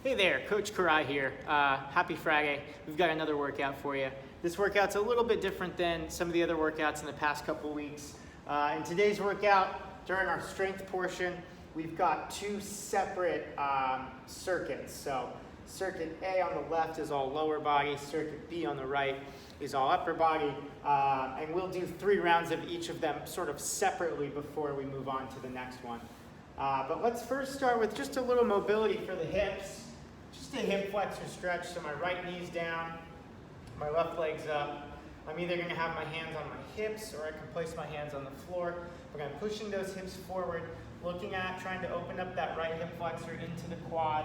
Hey there, Coach Koray here. Happy Friday. We've got another workout for you. This workout's a little bit different than some of the other workouts in the past couple weeks. In today's workout, during our strength portion, we've got two separate circuits. So circuit A on the left is all lower body, circuit B on the right is all upper body, and we'll do 3 rounds of each of them sort of separately before we move on to the next one. But let's first start with just a little mobility for the hips. Just a hip flexor stretch, so my right knee's down, my left leg's up. I'm either going to have my hands on my hips or I can place my hands on the floor. But I'm pushing those hips forward, looking at trying to open up that right hip flexor into the quad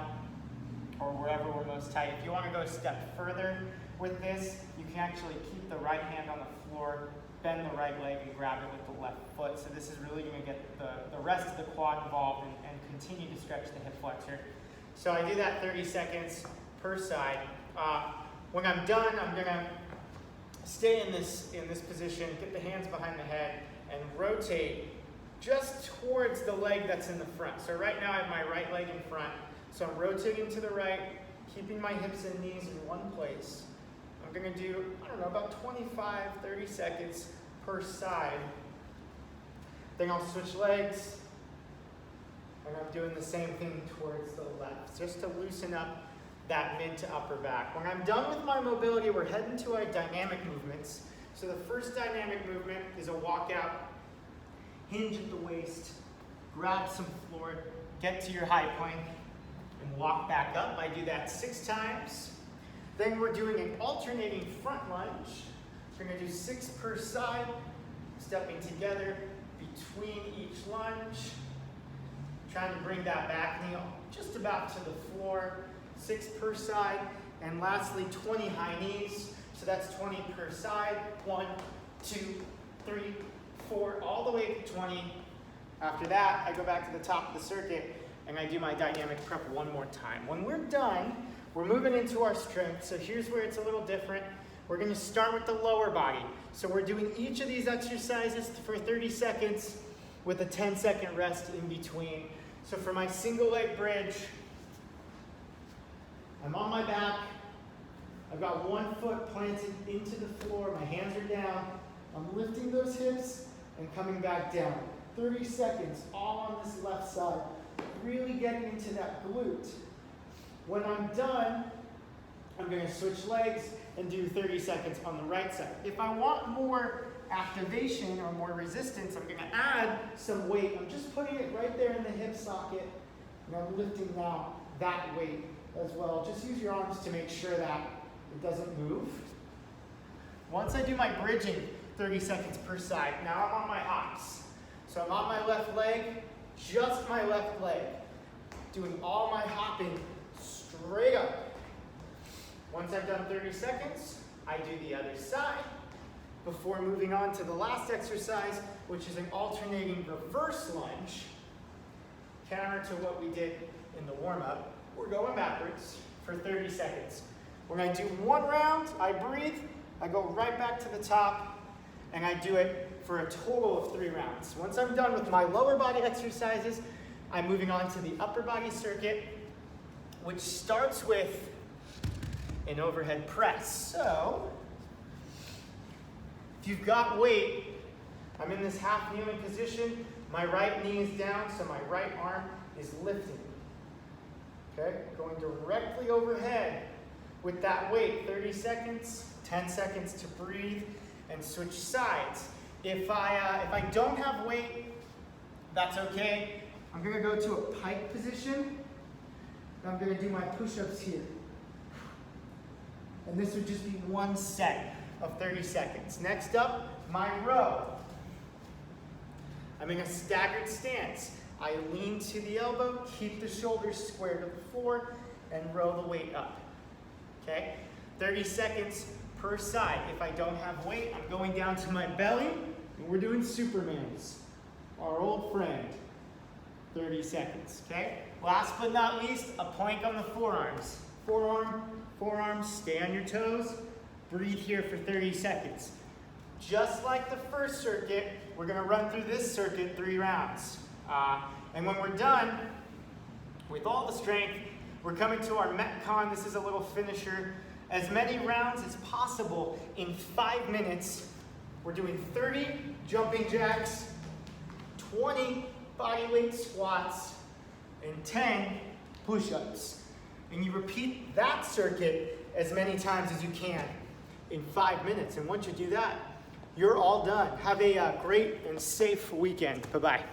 or wherever we're most tight. If you want to go a step further with this, you can actually keep the right hand on the floor, bend the right leg and grab it with the left foot. So this is really going to get the rest of the quad involved and continue to stretch the hip flexor. So I do that 30 seconds per side. When I'm done, I'm going to stay in this position, get the hands behind the head, and rotate just towards the leg that's in the front. So right now I have my right leg in front. So I'm rotating to the right, keeping my hips and knees in one place. I'm going to do, about 25, 30 seconds per side. Then I'll switch legs. And I'm doing the same thing towards the left, just to loosen up that mid to upper back. When I'm done with my mobility, we're heading to our dynamic movements. So the first dynamic movement is a walkout, hinge at the waist, grab some floor, get to your high plank, and walk back up. I do that 6 times. Then we're doing an alternating front lunge. We're going to do 6 per side, stepping together between each lunge. Trying to bring that back knee just about to the floor, 6 per side. And lastly, 20 high knees. So that's 20 per side. 1, 2, 3, 4, all the way to 20. After that, I go back to the top of the circuit and I do my dynamic prep one more time. When we're done, we're moving into our strength. So here's where it's a little different. We're going to start with the lower body. So we're doing each of these exercises for 30 seconds with a 10-second rest in between. So for my single leg bridge, I'm on my back. I've got one foot planted into the floor. My hands are down. I'm lifting those hips and coming back down. 30 seconds, all on this left side. Really getting into that glute. When I'm done, I'm going to switch legs and do 30 seconds on the right side. If I want more activation or more resistance, I'm going to add some weight. I'm just putting it right there in the hip socket, and I'm lifting now that weight as well. Just use your arms to make sure that it doesn't move. Once I do my bridging 30 seconds per side, now I'm on my hops. So I'm on my left leg, just my left leg, doing all my hopping straight up. Once I've done 30 seconds, I do the other side before moving on to the last exercise, which is an alternating reverse lunge. Counter to what we did in the warm-up. We're going backwards for 30 seconds. When I do 1 round, I breathe, I go right back to the top, and I do it for a total of 3 rounds. Once I'm done with my lower body exercises, I'm moving on to the upper body circuit, which starts with an overhead press. So, if you've got weight, I'm in this half kneeling position. My right knee is down, so my right arm is lifting. Okay, going directly overhead with that weight. 30 seconds, 10 seconds to breathe, and switch sides. If I don't have weight, that's okay. I'm going to go to a pike position, and I'm going to do my push-ups here. And this would just be 1 set of 30 seconds. Next up, my row. I'm in a staggered stance. I lean to the elbow, keep the shoulders square to the floor, and row the weight up. Okay? 30 seconds per side. If I don't have weight, I'm going down to my belly, and we're doing Supermans, our old friend. 30 seconds, okay? Last but not least, a plank on the forearms. Forearms, stay on your toes. Breathe here for 30 seconds. Just like the first circuit, we're going to run through this circuit 3 rounds. And when we're done with all the strength, We're coming to our Metcon. This is a little finisher. As many rounds as possible in 5 minutes. We're doing 30 jumping jacks, 20 bodyweight squats, and 10 push-ups. And you repeat that circuit as many times as you can in 5 minutes. And once you do that, you're all done. Have a great and safe weekend. Bye-bye.